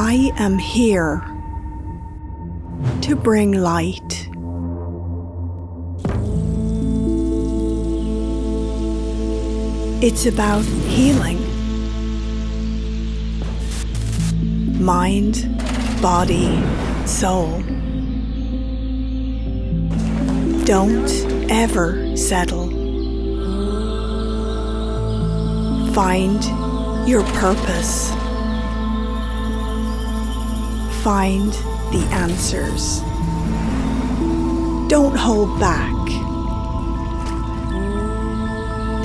I am here to bring light. It's about healing. Mind, body, soul. Don't ever settle. Find your purpose. Find the answers. Don't hold back.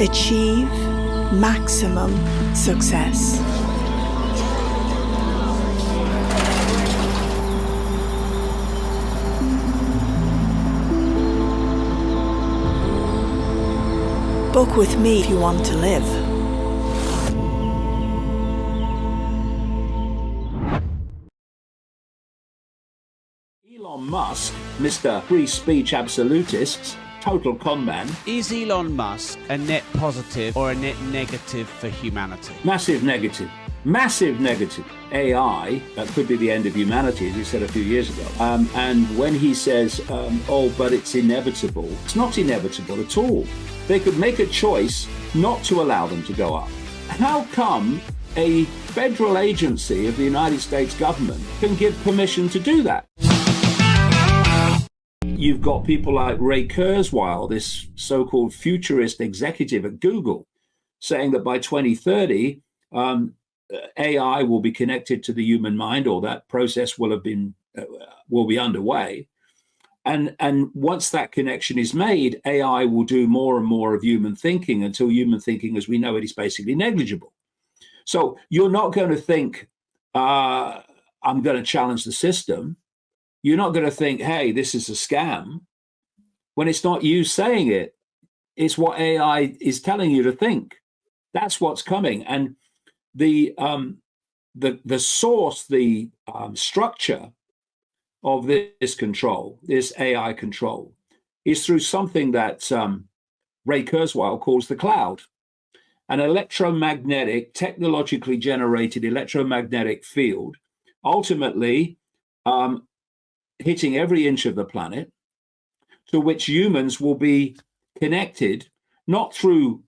Achieve maximum success. Book with me if you want to live. Elon Musk, Mr. Free Speech Absolutist, total con man. Is Elon Musk a net positive or a net negative for humanity? Massive negative. Massive negative. AI, that could be the end of humanity, as he said a few years ago. And when he says, oh, but it's inevitable, it's not inevitable at all. They could make a choice not to allow them to go up. How come a federal agency of the United States government can give permission to do that? You've got people like Ray Kurzweil, this so-called futurist executive at Google, saying that by 2030, AI will be connected to the human mind, or that process will be underway. And once that connection is made, AI will do more and more of human thinking until human thinking as we know it is basically negligible. So you're not going to think, I'm going to challenge the system. You're not going to think, hey, this is a scam. When it's not you saying it, it's what AI is telling you to think. That's what's coming. And the source, the structure of this control, this AI control, is through something that Ray Kurzweil calls the cloud, an electromagnetic, technologically generated electromagnetic field, ultimately hitting every inch of the planet, to which humans will be connected, not through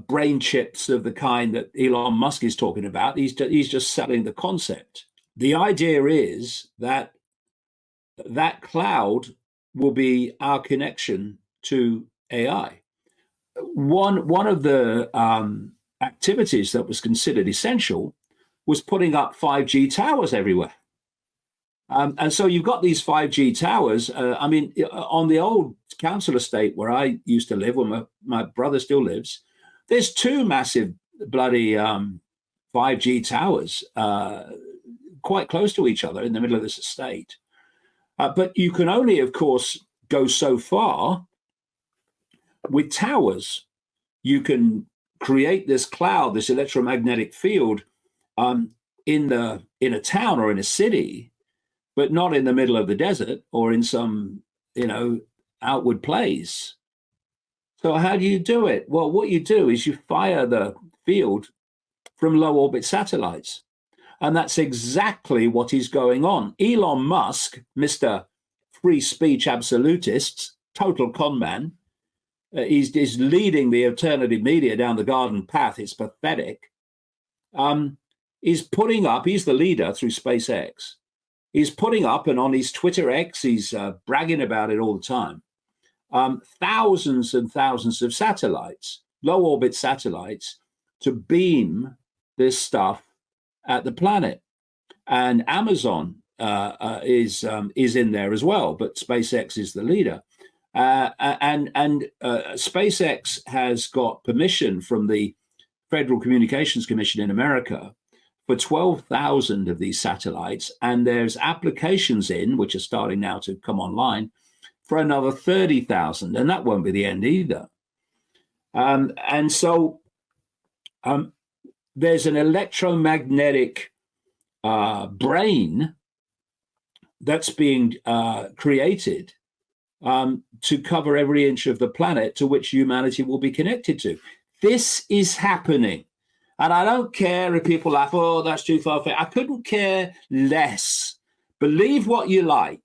brain chips of the kind that Elon Musk is talking about. He's just selling the concept. The idea is that that cloud will be our connection to AI. One of the activities that was considered essential was putting up 5G towers everywhere. And so you've got these 5G towers. On the old council estate where I used to live, where my brother still lives, there's two massive bloody 5G towers quite close to each other in the middle of this estate. But you can only, of course, go so far with towers. You can create this cloud, this electromagnetic field in a town or in a city, but not in the middle of the desert or in some, outward place. So how do you do it? Well, what you do is you fire the field from low orbit satellites. And that's exactly what is going on. Elon Musk, Mr. Free Speech Absolutist, total con man, is leading the alternative media down the garden path. It's pathetic. He's putting up, he's the leader through SpaceX. He's putting up, and on his Twitter X, he's bragging about it all the time, thousands and thousands of satellites, low orbit satellites, to beam this stuff at the planet. And Amazon is in there as well, but SpaceX is the leader. And SpaceX has got permission from the Federal Communications Commission in America for 12,000 of these satellites, and there's applications in, which are starting now to come online, for another 30,000, and that won't be the end either. And so there's an electromagnetic brain that's being created to cover every inch of the planet to which humanity will be connected to. This is happening. And I don't care if people laugh, oh, that's too far-fetched. I couldn't care less. Believe what you like.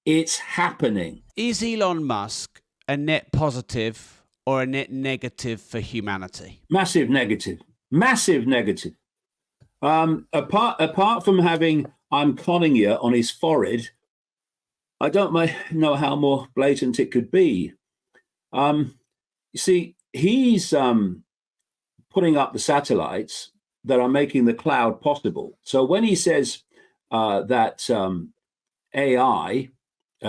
It's happening. Is Elon Musk a net positive or a net negative for humanity? Massive negative. Massive negative. Apart from having "I'm conning you" on his forehead, I don't know how more blatant it could be. You see, he's putting up the satellites that are making the cloud possible. So when he says that AI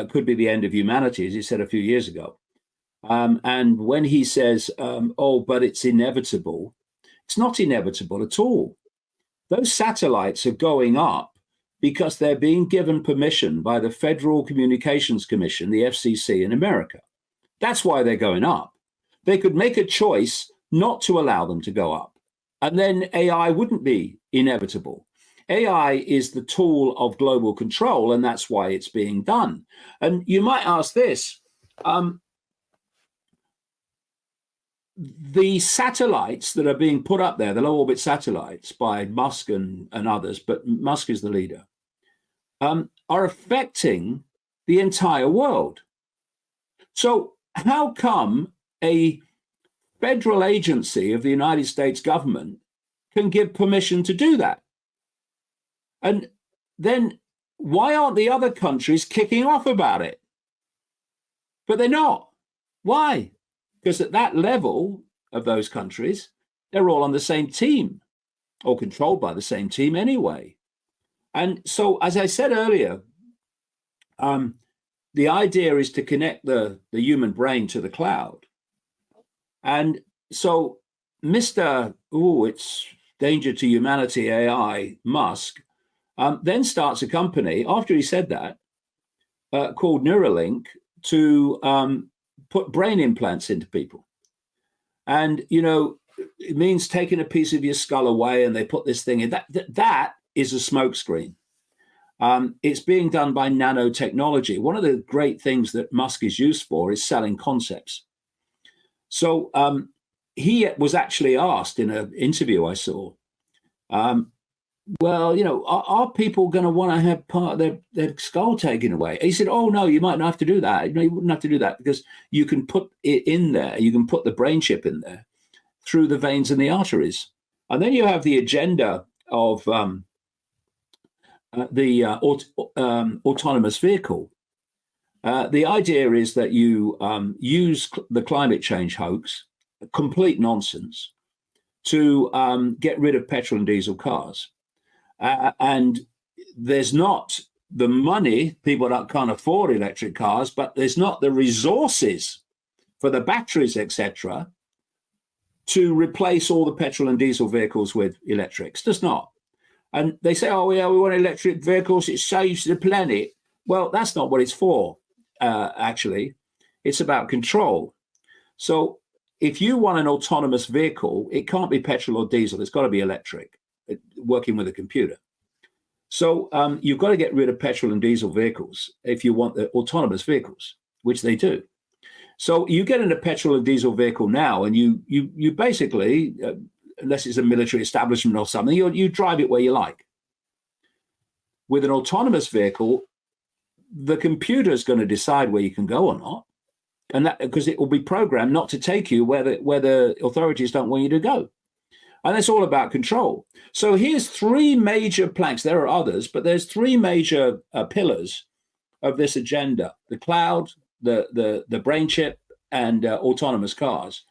could be the end of humanity, as he said a few years ago, and when he says, oh, but it's inevitable, it's not inevitable at all. Those satellites are going up because they're being given permission by the Federal Communications Commission, the FCC in America. That's why they're going up. They could make a choice not to allow them to go up, and then AI wouldn't be inevitable. AI is the tool of global control, and that's why it's being done. And you might ask this, the satellites that are being put up there, the low orbit satellites by Musk and others, but Musk is the leader, are affecting the entire world. So how come a federal agency of the United States government can give permission to do that? And then why aren't the other countries kicking off about it? But they're not. Why? Because at that level of those countries, they're all on the same team or controlled by the same team anyway. And so, as I said earlier, the idea is to connect the human brain to the cloud. And so Mr. It's danger to humanity AI, Musk, then starts a company, after he said that, called Neuralink, to put brain implants into people. And, you know, it means taking a piece of your skull away and they put this thing in. That is a smokescreen. It's being done by nanotechnology. One of the great things that Musk is used for is selling concepts. So he was actually asked in an interview I saw, well, you know, are people going to want to have part of their skull taken away? He said, oh, no, you might not have to do that. You wouldn't have to do that because you can put it in there. You can put the brain chip in there through the veins and the arteries. And then you have the agenda of the autonomous vehicle. The idea is that you use the climate change hoax, complete nonsense, to get rid of petrol and diesel cars. And there's not the money, people that can't afford electric cars, but there's not the resources for the batteries, etc., to replace all the petrol and diesel vehicles with electrics. There's not. And they say, oh, yeah, we want electric vehicles. It saves the planet. Well, that's not what it's for, actually. It's about control. So if you want an autonomous vehicle, it can't be petrol or diesel. It's got to be electric, working with a computer. So you've got to get rid of petrol and diesel vehicles if you want the autonomous vehicles, which they do. So you get in a petrol and diesel vehicle now, and you basically, unless it's a military establishment or something, you drive it where you like. With an autonomous vehicle, the computer is going to decide where you can go or not, and that because it will be programmed not to take you where the authorities don't want you to go. And it's all about control. So here's three major planks. There are others, but there's three major pillars of this agenda: the cloud, the brain chip, and autonomous cars.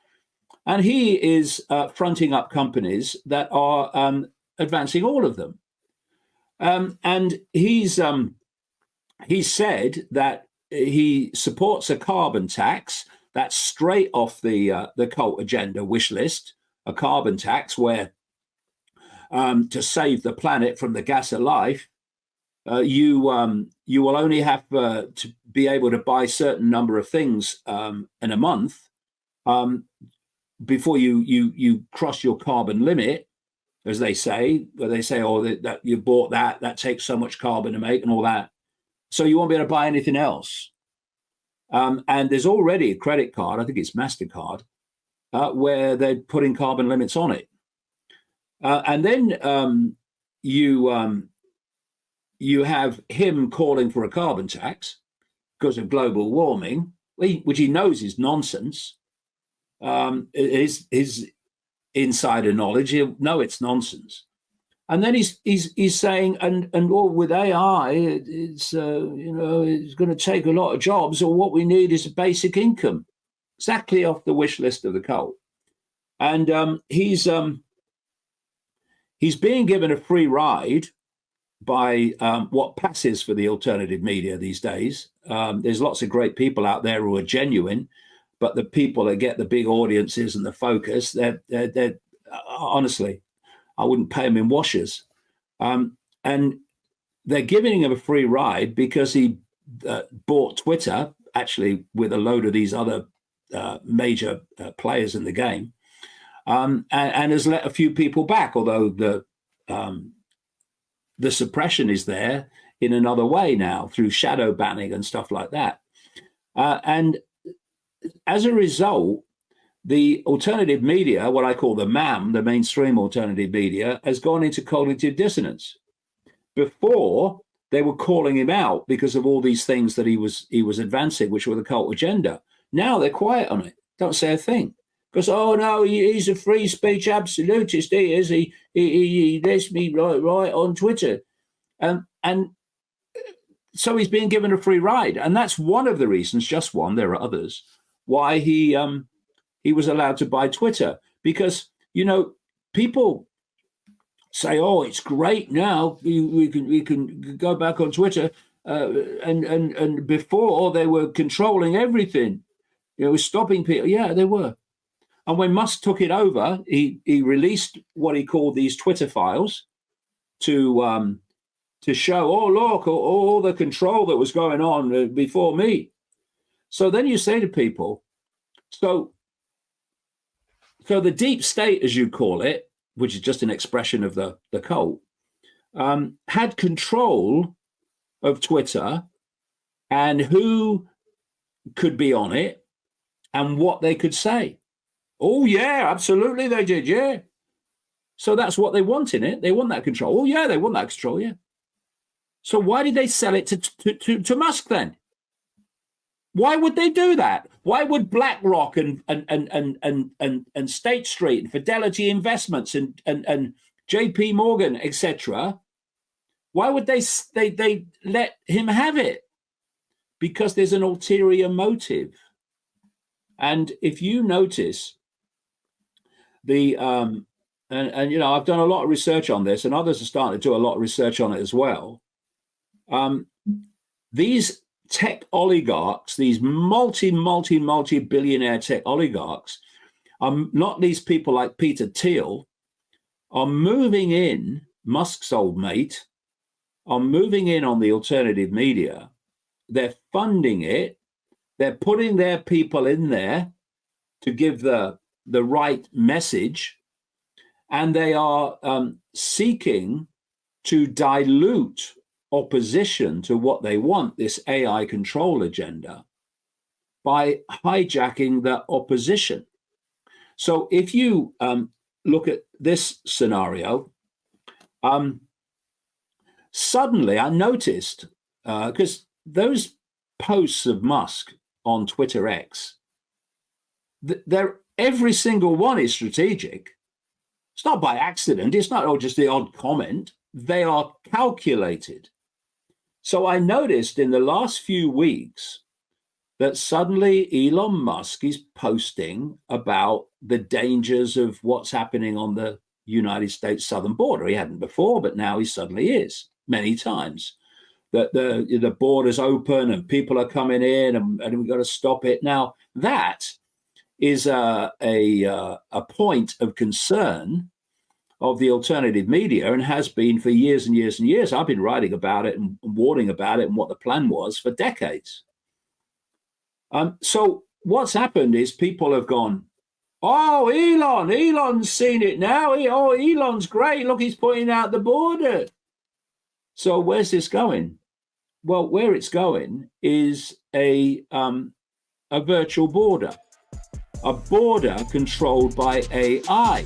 And he is fronting up companies that are advancing all of them. And he's said that he supports a carbon tax that's straight off the cult agenda wish list. A carbon tax where to save the planet from the gas of life, you will only have to be able to buy certain number of things in a month before you cross your carbon limit, as they say. Where they say, oh, that you bought that takes so much carbon to make and all that, so you won't be able to buy anything else. And there's already a credit card, I think it's MasterCard, where they're putting carbon limits on it. And then you have him calling for a carbon tax because of global warming, which he knows is nonsense. His insider knowledge, he'll know it's nonsense. And then he's saying, and with AI, it's it's going to take a lot of jobs, or what we need is a basic income, exactly off the wish list of the cult. And he's being given a free ride by what passes for the alternative media these days. There's lots of great people out there who are genuine, but the people that get the big audiences and the focus, they're honestly, I wouldn't pay them in washers. And they're giving him a free ride because he bought Twitter, actually with a load of these other major players in the game, and has let a few people back, although the suppression is there in another way now through shadow banning and stuff like that. And as a result, the alternative media, what I call the MAM, the mainstream alternative media, has gone into cognitive dissonance. Before, they were calling him out because of all these things that he was advancing, which were the cult agenda. Now they're quiet on it. Don't say a thing. Because, oh, no, he's a free speech absolutist. He is. He lets me right on Twitter. And so he's being given a free ride. And that's one of the reasons, just one, there are others, why he was allowed to buy Twitter. Because, people say, oh, it's great now. We can go back on Twitter. And before, they were controlling everything. Stopping people. Yeah, they were. And when Musk took it over, he released what he called these Twitter files to show, oh, look, all the control that was going on before me. So then you say to people, so the deep state, as you call it, which is just an expression of the cult, had control of Twitter and who could be on it and what they could say. Oh, yeah, absolutely they did, yeah. So that's what they want in it. They want that control. Oh, yeah, they want that control, yeah. So why did they sell it to Musk then? Why would they do that? Why would BlackRock and State Street and Fidelity Investments and JP Morgan, etc., why would they let him have it? Because there's an ulterior motive. And if you notice and I've done a lot of research on this, and others are starting to do a lot of research on it as well. These tech oligarchs, these multi-billionaire tech oligarchs, not these people like Peter Thiel, are moving in, Musk's old mate, are moving in on the alternative media. They're funding it. They're putting their people in there to give the right message. And they are seeking to dilute opposition to what they want, this AI control agenda, by hijacking the opposition. So if you look at this scenario, suddenly I noticed, because those posts of Musk on Twitter X, every single one is strategic. It's not by accident. It's not just the odd comment. They are calculated. So I noticed in the last few weeks that suddenly Elon Musk is posting about the dangers of what's happening on the United States southern border. He hadn't before, but now he suddenly is many times. That the border's open and people are coming in and we've got to stop it. Now, that is a point of concern of the alternative media, and has been for years and years and years. I've been writing about it and warning about it and what the plan was for decades. So what's happened is people have gone, oh, Elon's seen it now. Elon's great. Look, he's putting out the border. So where's this going? Well, where it's going is a virtual border, a border controlled by AI.